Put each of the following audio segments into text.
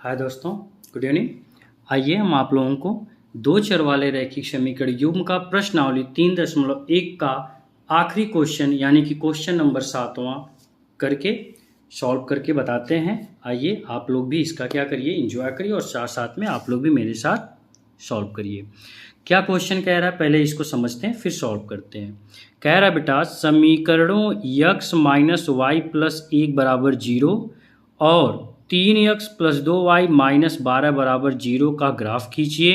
हाय दोस्तों, good evening. आइए हम आप लोगों को दो चर वाले रैखिक समीकरण युग्म का प्रश्नावली 3.1 का आखिरी क्वेश्चन यानी कि क्वेश्चन नंबर 7वां करके सॉल्व करके बताते हैं। आइए आप लोग भी इसका क्या करिए, एंजॉय करिए और साथ साथ में आप लोग भी मेरे साथ सॉल्व करिए। क्या क्वेश्चन कह रहा है पहले इसको समझते हैं फिर सॉल्व करते हैं। कह रहा है बेटा, समीकरणों x माइनस वाई प्लस 1 बराबर 0 और 3x प्लस 2y माइनस 12 बराबर 0 का ग्राफ खींचिए।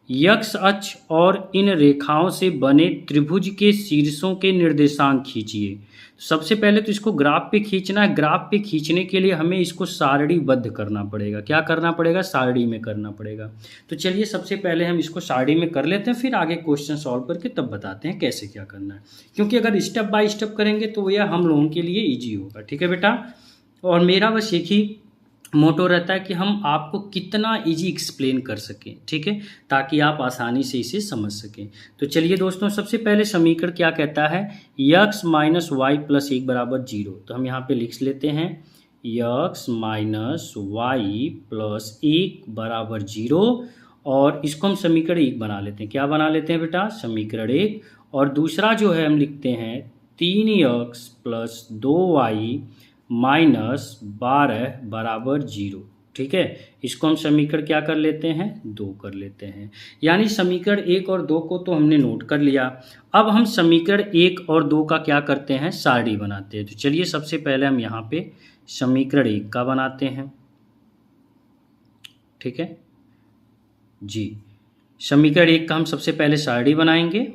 यक्स अक्ष और इन रेखाओं से बने त्रिभुज के शीर्षों के निर्देशांक खींचिए। सबसे पहले तो इसको ग्राफ पे खींचना है। ग्राफ पे खींचने के लिए हमें इसको सारणीबद्ध करना पड़ेगा। क्या करना पड़ेगा? सारणी में करना पड़ेगा। तो चलिए सबसे पहले हम इसको सारणी में कर लेते हैं, फिर आगे क्वेश्चन सॉल्व करके तब बताते हैं कैसे क्या करना है। क्योंकि अगर स्टेप बाय स्टेप करेंगे तो यह हम लोगों के लिए ईजी होगा। ठीक है बेटा, और मेरा बस एक ही मोटो रहता है कि हम आपको कितना इजी एक्सप्लेन कर सकें, ठीक है, ताकि आप आसानी से इसे समझ सकें। तो चलिए दोस्तों, सबसे पहले समीकरण क्या कहता है, x माइनस वाई प्लस 1 बराबर 0। तो हम यहाँ पे लिख लेते हैं x माइनस वाई प्लस 1 बराबर 0 और इसको हम समीकरण 1 बना लेते हैं। क्या बना लेते हैं बेटा? समीकरण 1। और दूसरा जो है हम लिखते हैं 3x प्लस 2y माइनस 12 बराबर 0। ठीक है, इसको हम समीकरण क्या कर लेते हैं? 2 कर लेते हैं। यानी समीकरण 1 और 2 को तो हमने नोट कर लिया। अब हम समीकरण 1 और 2 का क्या करते हैं? सारणी बनाते हैं। तो चलिए सबसे पहले हम यहाँ पे समीकरण 1 का बनाते हैं। ठीक है जी, समीकरण 1 का हम सबसे पहले सारणी बनाएंगे।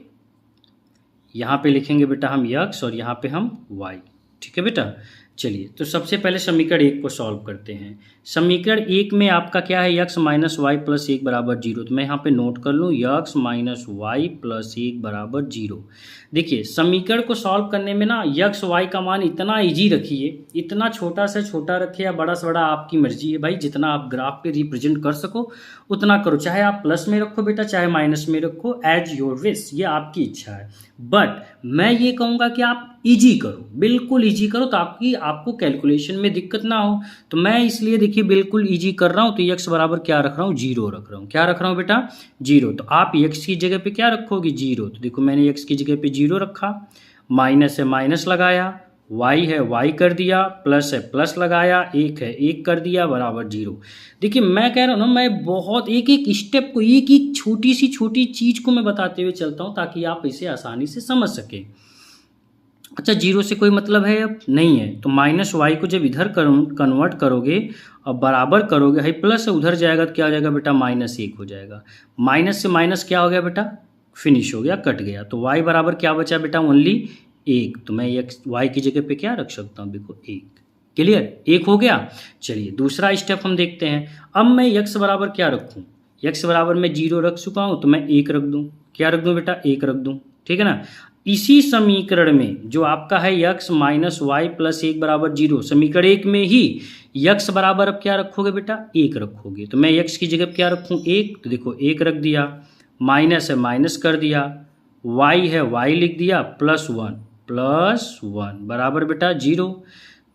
यहाँ पे लिखेंगे बेटा हम x और यहाँ पे हम y। ठीक है बेटा, चलिए तो सबसे पहले समीकरण 1 को सॉल्व करते हैं। समीकरण 1 में आपका क्या है? x माइनस वाई प्लस 1 बराबर 0। तो मैं यहाँ पे नोट कर लूँ x माइनस वाई प्लस 1 बराबर 0। देखिए समीकरण को सॉल्व करने में ना x y का मान इतना इजी रखिए, इतना छोटा से छोटा रखे या बड़ा से बड़ा, आपकी मर्जी है भाई। जितना आप ग्राफ पे रिप्रेजेंट कर सको उतना करो। चाहे आप प्लस में रखो बेटा, चाहे माइनस में रखो, एज योर विश, ये आपकी इच्छा है। बट मैं ये कहूँगा कि आप इजी करो, बिल्कुल इजी करो, ताकि आपको कैलकुलेशन में दिक्कत ना हो। तो मैं इसलिए देखिए बिल्कुल इजी कर रहा हूँ। तो x बराबर क्या रख रहा हूँ? 0 रख रहा हूँ। क्या रख रहा हूँ बेटा? 0। तो आप x की जगह पे क्या रखोगे? 0। तो देखो मैंने x की जगह पे 0 रखा, माइनस है माइनस लगाया, y है y कर दिया, प्लस है प्लस लगाया, 1 है 1 कर दिया, बराबर 0। देखिए मैं कह रहा हूँ ना, मैं बहुत एक एक स्टेप को, एक एक छोटी सी छोटी चीज़ को मैं बताते हुए चलता हूँ ताकि आप इसे आसानी से समझ सकें। अच्छा, 0 से कोई मतलब है? अब नहीं है। तो माइनस वाई को जब इधर कन्वर्ट करोगे और बराबर करोगे, हाई प्लस से उधर जाएगा तो क्या हो जाएगा बेटा? माइनस 1 हो जाएगा। माइनस से माइनस क्या हो गया बेटा? फिनिश हो गया, कट गया। तो y बराबर क्या बचा बेटा? ओनली 1। तो मैं x y की जगह पे क्या रख सकता हूँ? देखो 1। क्लियर? 1 हो गया। चलिए दूसरा स्टेप हम देखते हैं। अब मैं x बराबर क्या रखूँ? x बराबर मैं 0 रख चुका हूँ, तो मैं 1 रख दूँ। क्या रख दूँ बेटा? 1 रख दूँ। ठीक है ना। इसी समीकरण में जो आपका है x माइनस वाई प्लस 1 बराबर 0, समीकरण 1 में ही x बराबर अब क्या रखोगे बेटा? 1 रखोगे। तो मैं x की जगह क्या रखूँ? 1। तो देखो 1 रख दिया, माइनस है माइनस कर दिया, y है y लिख दिया, प्लस 1 बराबर बेटा 0।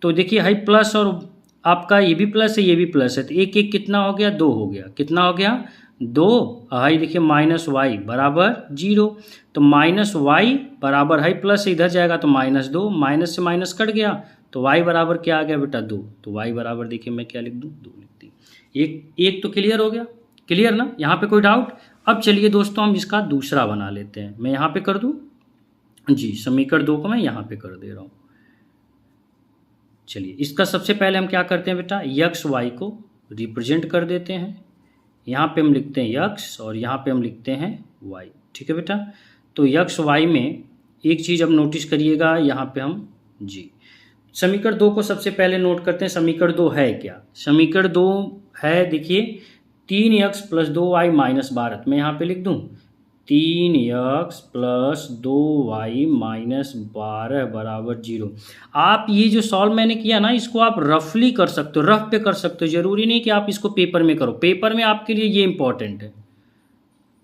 तो देखिए हाई प्लस और आपका ये भी प्लस है ये भी प्लस है, तो एक एक कितना हो गया? 2 हो गया। कितना हो गया? 2। हाई देखिए माइनस वाई बराबर 0। तो माइनस वाई बराबर हाई प्लस से इधर जाएगा तो माइनस 2, माइनस से माइनस कट गया, तो y बराबर क्या आ गया बेटा? 2। तो y बराबर देखिए मैं क्या लिख दूँ? 2 लिख दी। एक तो क्लियर हो गया। क्लियर ना? यहाँ पे कोई डाउट? अब चलिए दोस्तों हम इसका दूसरा बना लेते हैं। मैं यहाँ पे कर दूँ जी, समीकरण 2 को मैं यहाँ पे कर दे रहा हूँ। चलिए इसका सबसे पहले हम क्या करते हैं बेटा? x y को रिप्रेजेंट कर देते हैं। यहाँ पे हम लिखते हैं x और यहाँ पे हम लिखते हैं y। ठीक है बेटा। तो x y में एक चीज़ अब नोटिस करिएगा, यहाँ पे हम जी समीकरण 2 को सबसे पहले नोट करते हैं। समीकरण 2 है क्या? समीकरण 2 है देखिए 3x प्लस 2y माइनस 12। मैं यहाँ पे लिख दूँ 3x प्लस 2y माइनस 12 बराबर 0। आप ये जो सॉल्व मैंने किया ना, इसको आप रफली कर सकते हो, रफ पे कर सकते हो। ज़रूरी नहीं कि आप इसको पेपर में करो। पेपर में आपके लिए ये इंपॉर्टेंट है।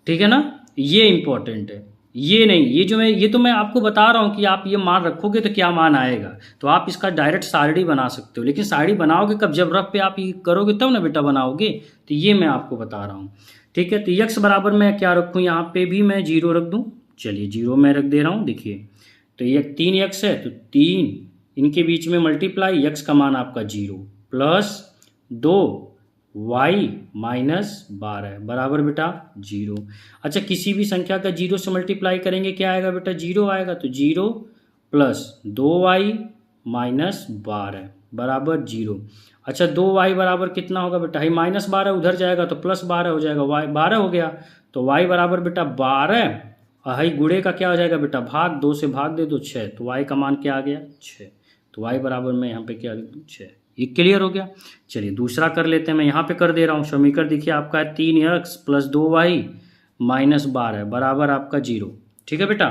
ठीक है ना, ये इंपॉर्टेंट है। ये नहीं, ये तो मैं आपको बता रहा हूँ कि आप ये मान रखोगे तो क्या मान आएगा, तो आप इसका डायरेक्ट सारणी बना सकते हो, लेकिन सारणी बनाओगे कब, जब रफ पे आप ये करोगे तब ना बेटा बनाओगे। तो ये मैं आपको बता रहा हूँ, ठीक है। तो यक्स बराबर मैं क्या रखूँ, यहाँ पे भी मैं 0 रख दूँ। चलिए 0 मैं रख दे रहा हूँ, देखिए। तो ये 3 यक्स है तो 3, इनके बीच में मल्टीप्लाई, यक्स का मान आपका 0 प्लस 2 y माइनस 12 बराबर बेटा 0। अच्छा, किसी भी संख्या का 0 से मल्टीप्लाई करेंगे क्या आएगा बेटा, 0 आएगा। तो 0 प्लस 2y माइनस 12 बराबर 0। अच्छा, 2y बराबर कितना होगा बेटा, है माइनस 12 उधर जाएगा तो प्लस 12 हो जाएगा, y 12 हो गया। तो y बराबर बेटा 12, और हाई गुणे का क्या हो जाएगा बेटा, भाग, 2 से भाग दे दो 6, तो y का मान क्या आ गया 6। तो y बराबर मैं यहाँ पे क्या लिख दूँ 6। ये क्लियर हो गया। चलिए दूसरा कर लेते हैं, मैं यहाँ पे कर दे रहा हूँ। समीकरण देखिए आपका है 3x प्लस 2y माइनस 12 बराबर आपका 0, ठीक है बेटा।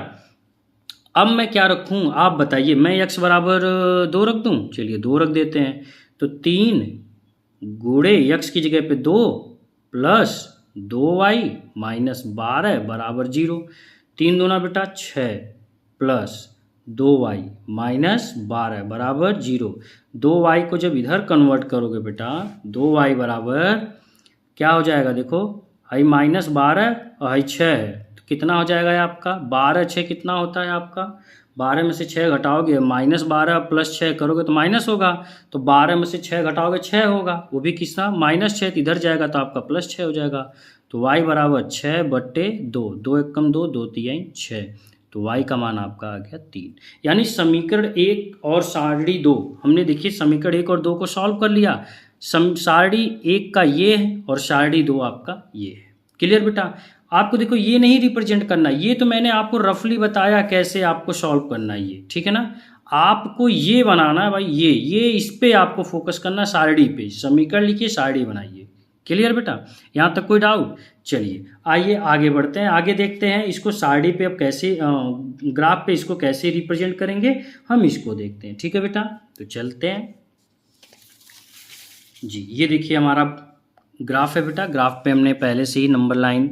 अब मैं क्या रखूँ आप बताइए, मैं x बराबर 2 रख दूँ, चलिए 2 रख देते हैं। तो 3 गुणे x की जगह पे 2 प्लस 2y माइनस 12 बराबर 0। 3 दूना बेटा 6 प्लस 2y माइनस 12 बराबर 0। 2y को जब इधर कन्वर्ट करोगे बेटा, 2y बराबर क्या हो जाएगा, देखो हाई माइनस 12 और हाई 6 है, तो कितना हो जाएगा ये आपका 12 6 कितना होता है आपका, 12 में से 6 घटाओगे, माइनस 12 प्लस 6 करोगे तो माइनस होगा, तो 12 में से 6 घटाओगे 6 होगा, वो भी कितना माइनस 6, इधर जाएगा तो आपका प्लस 6 हो जाएगा। तो y बराबर 6/2, 2 1 कम 2, 2 3 6, तो y का मान आपका आ गया 3। यानी समीकरण 1 और सारणी 2 हमने देखिए समीकरण 1 और 2 को सॉल्व कर लिया। सारणी 1 का ये है और सारणी 2 आपका ये है। क्लियर बेटा। आपको देखो ये नहीं रिप्रेजेंट करना, ये तो मैंने आपको रफली बताया कैसे आपको सॉल्व करना है ये, ठीक है ना। आपको ये बनाना है भाई, ये इस पे आपको फोकस करना, सारणी पे समीकरण लिखिए, सारणी बनाइए। क्लियर बेटा, यहाँ तक कोई डाउट। चलिए आइए आगे बढ़ते हैं, आगे देखते हैं इसको सारणी पे अब कैसे ग्राफ पे इसको कैसे रिप्रेजेंट करेंगे, हम इसको देखते हैं, ठीक है बेटा। तो चलते हैं जी। ये देखिए हमारा ग्राफ है बेटा, ग्राफ पे हमने पहले से ही नंबर लाइन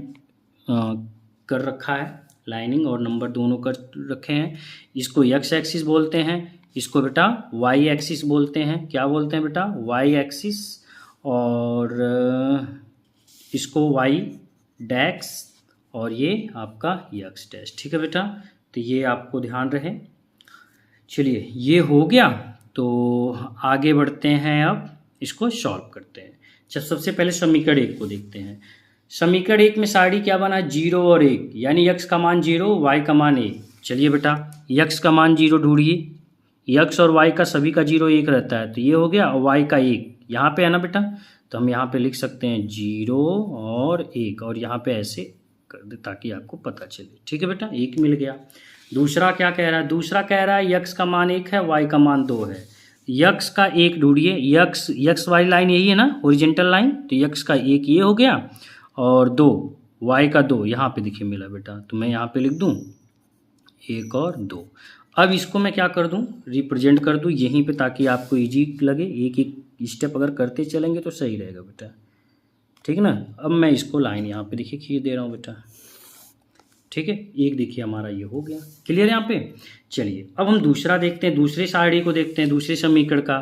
कर रखा है, लाइनिंग और नंबर दोनों कर रखे हैं। इसको x एक्सिस बोलते हैं, इसको बेटा y एक्सिस बोलते हैं। क्या बोलते हैं बेटा, y एक्सिस, और इसको y डैक्स, और ये आपका x डैश, ठीक है बेटा। तो ये आपको ध्यान रहे। चलिए ये हो गया, तो आगे बढ़ते हैं, अब इसको सॉल्व करते हैं। जब सबसे पहले समीकरण 1 को देखते हैं। समीकरण 1 में सारणी क्या बना, 0 और 1, यानी x का मान 0, y का मान 1। चलिए बेटा x का मान 0 ढूंढिए, x और y का सभी का 0 1 रहता है, तो ये हो गया, और y का 1 यहाँ पे है ना बेटा, तो हम यहाँ पे लिख सकते हैं 0 और 1, और यहाँ पे ऐसे कर दे ताकि आपको पता चले, ठीक है बेटा। 1 मिल गया। दूसरा क्या कह रहा है, दूसरा कह रहा है x का मान 1 है, y का मान 2 है। x का 1 ढूंढिए, x वाली लाइन यही है ना, ओरिजेंटल लाइन, तो x का 1 ये हो गया, और 2 y का 2 यहाँ पे देखिए मिला बेटा, तो मैं यहाँ पे लिख दूँ 1 और 2। अब इसको मैं क्या कर दूँ, रिप्रेजेंट कर दूँ यहीं पे, ताकि आपको इजी लगे, एक एक स्टेप अगर करते चलेंगे तो सही रहेगा बेटा, ठीक है ना। अब मैं इसको लाइन यहाँ पे देखिए खींच दे रहा हूँ बेटा, ठीक है। एक देखिए हमारा ये हो गया, क्लियर यहाँ पे। चलिए अब हम दूसरा देखते हैं, दूसरे सारणी को देखते हैं, दूसरे समीकरण का।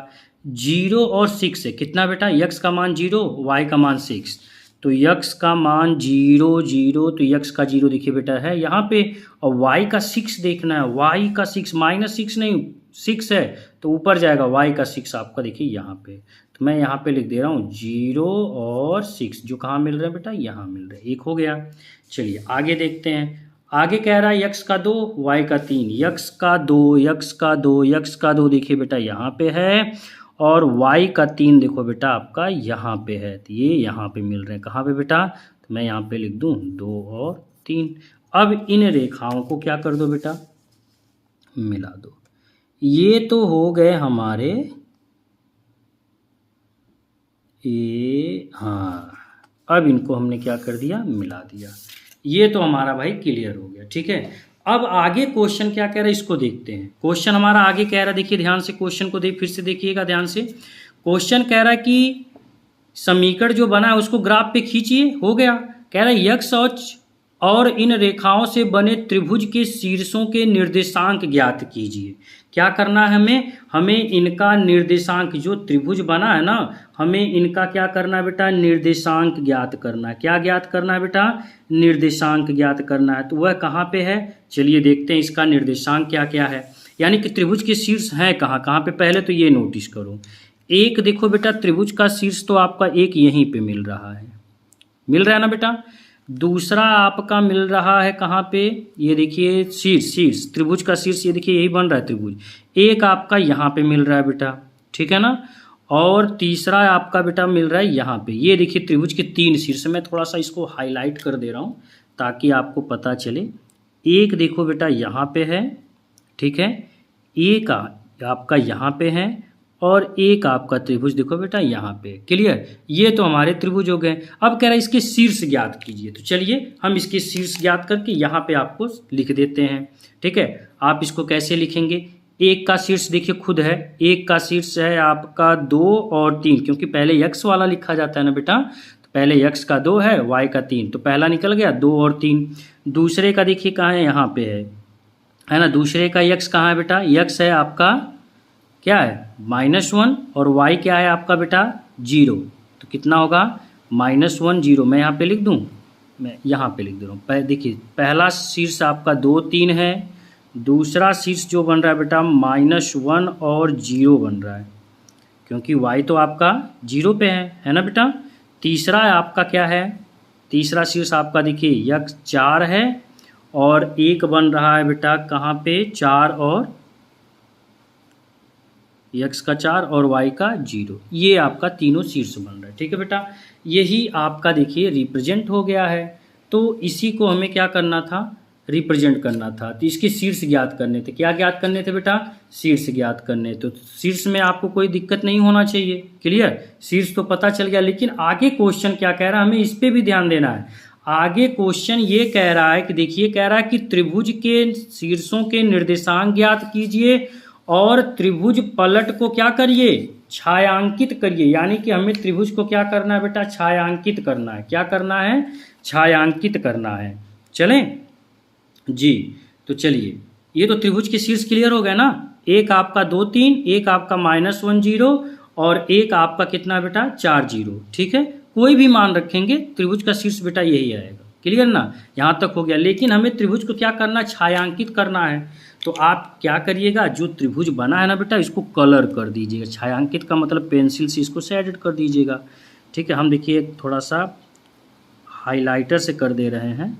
0 और 6 है, कितना बेटा, x का मान 0, y का मान 6, तो x का मान 0 0, तो x का 0 देखिए बेटा है यहाँ पे, और y का 6 देखना है, y का 6 माइनस 6 नहीं 6 है, तो ऊपर जाएगा, y का 6 आपका देखिए यहाँ पे, तो मैं यहाँ पे लिख दे रहा हूँ 0 और 6, जो कहाँ मिल रहा है बेटा, यहाँ मिल रहा है, 1 हो गया। चलिए आगे देखते हैं, आगे कह रहा है x का 2 y का 3, x का 2 x का 2 x का 2 देखिए बेटा यहाँ पे है, और y का 3 देखो बेटा आपका यहाँ पे है, तो ये यहाँ पे मिल रहे हैं, कहाँ पे बेटा, तो मैं यहाँ पे लिख दूँ 2 और 3। अब इन रेखाओं को क्या कर दो बेटा, मिला दो। ये तो हो गए हमारे हाँ, अब इनको हमने क्या कर दिया, मिला दिया। ये तो हमारा भाई क्लियर हो गया, ठीक है। अब आगे क्वेश्चन क्या कह रहा है, इसको देखते हैं। क्वेश्चन हमारा आगे कह रहा है, देखिए ध्यान से क्वेश्चन को फिर से देखिएगा ध्यान से। क्वेश्चन कह रहा है कि समीकरण जो बना है उसको ग्राफ पे खींचिए, हो गया। कह रहा है x और और इन रेखाओं से बने त्रिभुज के शीर्षों के निर्देशांक ज्ञात कीजिए। क्या करना है हमें इनका निर्देशांक, जो त्रिभुज बना है ना, हमें इनका क्या करना है बेटा, निर्देशांक ज्ञात करना है। क्या ज्ञात करना है बेटा, निर्देशांक ज्ञात करना है। तो वह कहाँ पे है, चलिए देखते हैं इसका निर्देशांक क्या क्या है। यानी कि त्रिभुज के शीर्ष हैं कहाँ कहाँ पे, पहले तो ये नोटिस करो। एक देखो बेटा, त्रिभुज का शीर्ष तो आपका एक यहीं पे मिल रहा है, मिल रहा है ना बेटा। दूसरा आपका मिल रहा है कहाँ पे, ये देखिए शीर्ष त्रिभुज का शीर्ष, ये देखिए यही बन रहा है त्रिभुज। एक आपका यहाँ पे मिल रहा है बेटा, ठीक है ना। और तीसरा आपका बेटा मिल रहा है यहाँ पे। ये देखिए त्रिभुज के 3 शीर्ष, मैं थोड़ा सा इसको हाईलाइट कर दे रहा हूँ ताकि आपको पता चले। एक देखो बेटा यहाँ पे है, ठीक है, एक आपका यहाँ पे है, और एक आपका त्रिभुज देखो बेटा यहाँ पे। क्लियर, ये तो हमारे त्रिभुज हो गए। अब कह रहा है इसके शीर्ष ज्ञात कीजिए। तो चलिए हम इसके शीर्ष ज्ञात करके यहाँ पे आपको लिख देते हैं, ठीक है। आप इसको कैसे लिखेंगे, एक का शीर्ष देखिए खुद है, एक का शीर्ष है आपका 2 और 3, क्योंकि पहले यक्स वाला लिखा जाता है ना बेटा, तो पहले यक्स का 2 है, वाई का 3, तो पहला निकल गया 2 और 3। दूसरे का देखिए कहाँ है, यहाँ पे है ना। दूसरे का यक्स कहाँ है बेटा, यक्स है आपका क्या है -1, और y क्या है आपका बेटा 0। तो कितना होगा -1 0। मैं यहाँ पे लिख दूँ, मैं यहाँ पे लिख दे रहा हूँ। देखिए पहला शीर्ष आपका 2 3 है, दूसरा शीर्ष जो बन रहा है बेटा -1 और 0 बन रहा है, क्योंकि y तो आपका 0 पे है ना बेटा। तीसरा आपका क्या है, तीसरा शीर्ष आपका देखिए यक्स 4 है, और एक बन रहा है बेटा कहाँ पे 4 और x का 4 और y का 0। ये आपका तीनों शीर्ष बन रहा है, ठीक है बेटा। यही आपका देखिए रिप्रेजेंट हो गया है। तो इसी को हमें क्या करना था, रिप्रेजेंट करना था। तो इसके शीर्ष ज्ञात करने थे। क्या ज्ञात करने थे बेटा, शीर्ष ज्ञात करने। तो शीर्ष में आपको कोई दिक्कत नहीं होना चाहिए। क्लियर, शीर्ष तो पता चल गया, लेकिन आगे क्वेश्चन क्या कह रहा है, हमें इस पर भी ध्यान देना है। आगे क्वेश्चन ये कह रहा है कि देखिए, कह रहा है कि त्रिभुज के शीर्षों के निर्देशांक ज्ञात कीजिए और त्रिभुज पलट को क्या करिए, छायांकित करिए। यानी कि हमें त्रिभुज को क्या करना है बेटा, छायांकित करना है। क्या करना है, छायांकित करना है। चलें जी, तो चलिए, ये तो त्रिभुज के शीर्ष क्लियर हो गए ना। एक आपका 2 3, एक आपका -1 0, और एक आपका कितना बेटा 4 0, ठीक है। कोई भी मान रखेंगे, त्रिभुज का शीर्ष बेटा यही आएगा। क्लियर ना, यहाँ तक हो गया। लेकिन हमें त्रिभुज को क्या करना, छायांकित करना है। तो आप क्या करिएगा, जो त्रिभुज बना है ना बेटा, इसको कलर कर दीजिएगा। छायांकित का मतलब पेंसिल से इसको शेडेड कर दीजिएगा, ठीक है। हम देखिए थोड़ा सा हाइलाइटर से कर दे रहे हैं।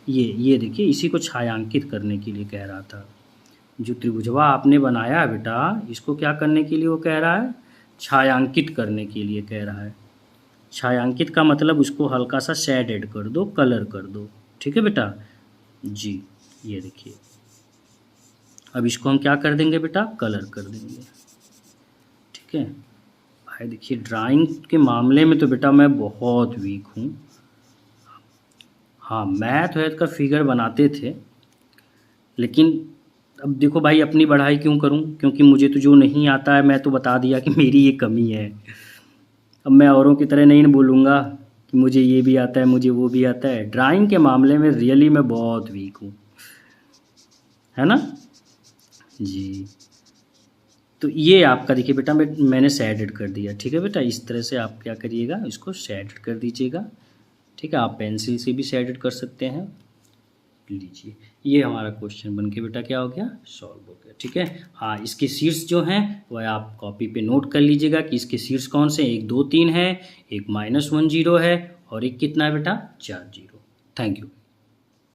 ये देखिए, इसी को छायांकित करने के लिए कह रहा था। जो त्रिभुजवा आपने बनाया है बेटा, इसको क्या करने के लिए वो कह रहा है, छायांकित करने के लिए कह रहा है। छायांकित का मतलब उसको हल्का सा शेडेड कर दो, कलर कर दो, ठीक है बेटा जी। ये देखिए, अब इसको हम क्या कर देंगे बेटा, कलर कर देंगे, ठीक है। भाई देखिए, ड्राइंग के मामले में तो बेटा मैं बहुत वीक हूँ। हाँ, मैथ वैथ का फिगर बनाते थे, लेकिन अब देखो भाई, अपनी बढ़ाई क्यों करूँ, क्योंकि मुझे तो जो नहीं आता है, मैं तो बता दिया कि मेरी ये कमी है। अब मैं औरों की तरह नहीं बोलूँगा कि मुझे ये भी आता है, मुझे वो भी आता है। ड्राइंग के मामले में रियली मैं बहुत वीक हूँ, है ना जी। तो ये आपका देखिए बेटा, मैंने शेडेड कर दिया, ठीक है बेटा। इस तरह से आप क्या करिएगा, इसको शेडेड कर दीजिएगा, ठीक है। आप पेंसिल से भी शेडेड कर सकते हैं। लीजिए, ये हमारा क्वेश्चन बन के बेटा क्या हो गया, सॉल्व हो गया, ठीक है। हाँ, इसके शीर्ष जो हैं वह आप कॉपी पे नोट कर लीजिएगा कि इसके शीर्ष कौन से, 1 2 3 है, एक -1 0 है, और एक कितना है बेटा 4 0। Thank you.